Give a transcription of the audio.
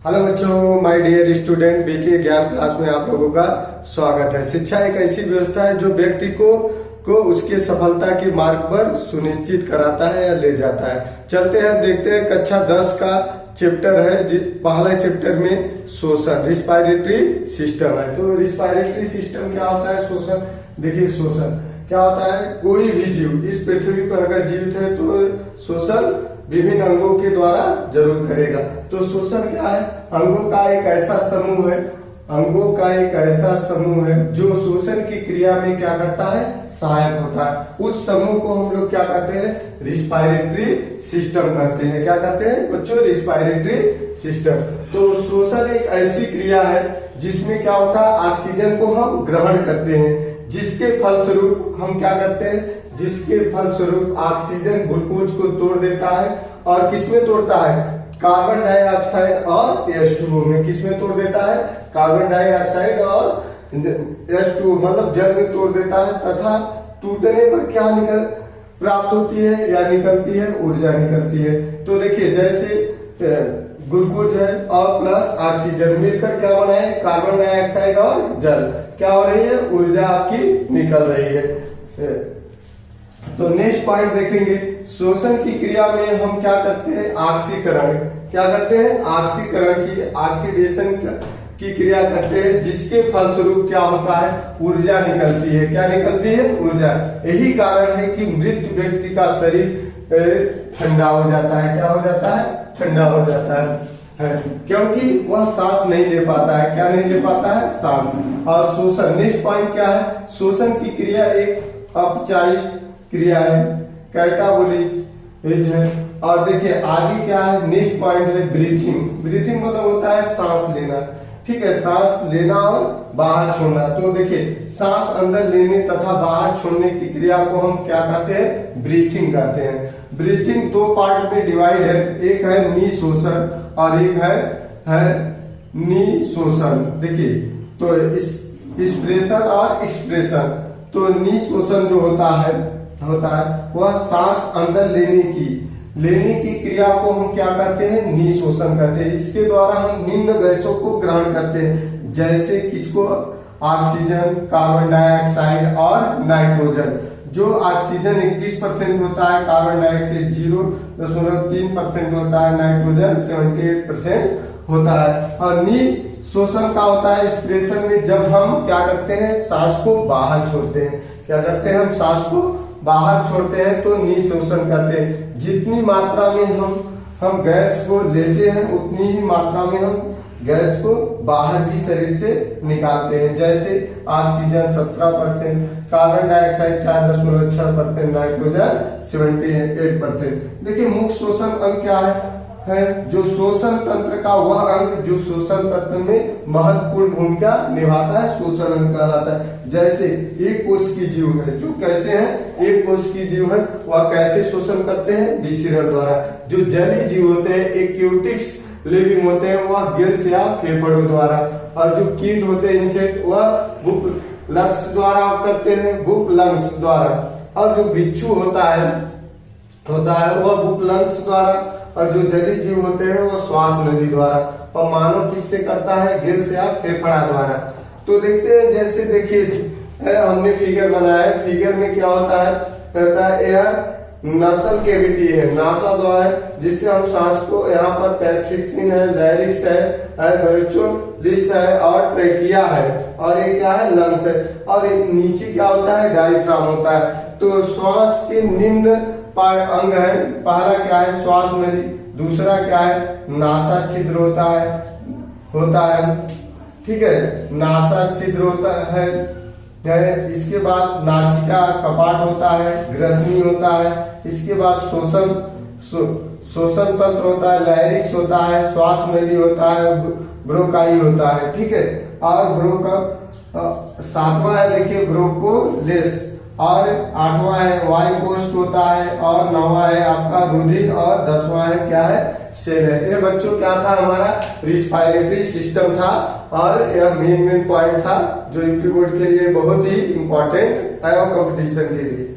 Hello बच्चों, my dear student, BK ज्ञान class में आप लोगों का स्वागत है। शिक्षा एक ऐसी व्यवस्था है जो व्यक्ति को उसके सफलता के मार्ग पर सुनिश्चित कराता है या ले जाता है। चलते हैं, देखते हैं। कक्षा 10 का चैप्टर है, पहला चैप्टर में शोषण, रिस्पायरेटरी सिस्टम है। तो रिस्पायरेटरी सिस्टम क्या होता है? शोषण। देखिए, शोषण क्या होता है? कोई भी जीव इस पृथ्वी पर अगर जीवित है तो शोषण विभिन्न अंगों के द्वारा जरूर करेगा। तो शोषण क्या है? अंगों का एक ऐसा समूह है, अंगों का एक ऐसा समूह है जो शोषण की क्रिया में क्या करता है? सहायक होता है। उस समूह को हम लोग क्या कहते हैं? रिस्पायरेटरी सिस्टम कहते हैं। क्या कहते हैं बच्चों? Respiratory system. तो शोषण एक ऐसी क्रिया है जिसमें क्या होता है? ऑक्सीजन को हम ग्रहण करते हैं, जिसके फलस्वरूप हम क्या करते हैं? जिसके फलस्वरूप ऑक्सीजन ग्लूकोज को तोड़ देता है। और किसमें तोड़ता है? कार्बन डाइऑक्साइड और H2O में। किसमें तोड़ देता है? कार्बन डाइऑक्साइड और H2O मतलब जल में तोड़ देता है। तथा टूटने पर क्या प्राप्त होती है या निकलती है? ऊर्जा निकलती है। तो देखिए, जैसे ग्लूकोज है और प्लस ऑक्सीजन मिलकर क्या बना है? कार्बन डाइऑक्साइड और जल। क्या हो रही है? ऊर्जा आपकी निकल रही है। तो नेक्स्ट पॉइंट देखेंगे, शोषण की क्रिया में हम क्या करते हैं? ऑक्सीकरण। क्या करते हैं? ऑक्सीकरण की, ऑक्सीडेशन की क्रिया करते हैं, जिसके फलस्वरूप क्या होता है? ऊर्जा निकलती है। क्या निकलती है? ऊर्जा। यही कारण है कि मृत व्यक्ति का शरीर ठंडा हो जाता है। क्या हो जाता है? ठंडा हो जाता है, क्योंकि वह सांस नहीं ले पाता है। क्या नहीं ले पाता है? सांस। और शोषण, नेक्स्ट पॉइंट क्या है? शोषण की क्रिया एक अपचायिक क्रिया है, कैटाबोलिक है। और देखिए आगे क्या है? नेक्स्ट पॉइंट है ब्रीथिंग। ब्रीथिंग मतलब होता है सांस लेना। ठीक है, सांस लेना और बाहर छोड़ना। तो देखिए, सांस अंदर लेने तथा बाहर छोड़ने की क्रिया को हम क्या कहते हैं? ब्रीथिंग कहते हैं। ब्रीथिंग दो पार्ट में डिवाइड है, एक है निशोषण और एक है निशोषण। देखिए, तो इंस्पिरेशन और एक्सप्रेशन। तो निशोषण जो होता है वह सांस अंदर लेने की क्रिया को हम क्या करते हैं? निशोषण करते हैं। इसके द्वारा हम निम्न गैसों को ग्रहण करते हैं, जैसे किसको? ऑक्सीजन, कार्बन डाइऑक्साइड और नाइट्रोजन। जो ऑक्सीजन 21% होता है, कार्बन डाइऑक्साइड 0.3% होता है, नाइट्रोजन 78% होता है। और निशोषण का होता है एक्सप्रेशन में, जब हम क्या करते हैं? सांस को बाहर छोड़ते हैं। क्या करते हैं? हम सांस को बाहर छोड़ते हैं तो निशोषण करते हैं। जितनी मात्रा में हम गैस को लेते हैं, उतनी ही मात्रा में हम गैस को बाहर भी शरीर से निकालते हैं। जैसे ऑक्सीजन 17%, कार्बन डाइऑक्साइड 4.6%, नाइट्रोजन 78%। देखिए, मुख्य शोषण अंग क्या है? जो शोषण तंत्र का वह अंग जो शोषण तंत्र में महत्वपूर्ण भूमिका निभाता है, शोषण अंग कहलाता है। जैसे एक कोश की जीव है, जो कैसे है? एक कोश की जीव है, वह कैसे शोषण करते हैं? विसरण द्वारा। जो जलीय जीव होते हैं, एक्यूटिक्स लिविंग होते हैं, वह गिल्स या फेफड़ों द्वारा। और जो कीट होते हैं, इंसेक्ट, वह बुक लंग्स द्वारा करते हैं, बुक लंग्स द्वारा। और जो बिच्छू होता है वह बुक लंग्स द्वारा। और जो जलीय जीव होते हैं वो श्वास नली द्वारा। और मानव किससे करता है? गिल्स या फेफड़ा द्वारा। तो देखते हैं, जैसे देखिए हमने फिगर बनाया है। फिगर में क्या होता है? कहता है यह नसल कैविटी है, नासा द्वारा, जिससे हम सांस को, यहाँ पर पेरिफेक्सिन है, लैरिक्स है, ब्रोंकोलिस है और ट्रेकिया है। और ये क्या है? लंग्स है। और एक नीचे क्या होता है? डायफ्राम होता है। तो श्वास के निम्न अंग है। पहला क्या है? श्वास नली। दूसरा क्या है? नासा छिद्र होता है। ठीक है, नासा छिद्र होता है। इसके बाद नासिका कपाट होता है, ग्रसनी होता है। इसके बाद शोषण तंत्र होता है, लैरिक्स होता है, श्वास नली होता है, ब्रोंकाई होता है। ठीक है, और सातवां है, देखिए, ब्रोंकोलिस। और आठवां है वायु कोष्ठ होता है। और नौवां है आपका रुधिर। और 10वां है क्या है? सेल है। ये बच्चों क्या था? हमारा रिस्पायरेटरी सिस्टम था। और यह मेन पॉइंट था जो यूपी बोर्ड के लिए बहुत ही इंपॉर्टेंट है और कंपटीशन के लिए।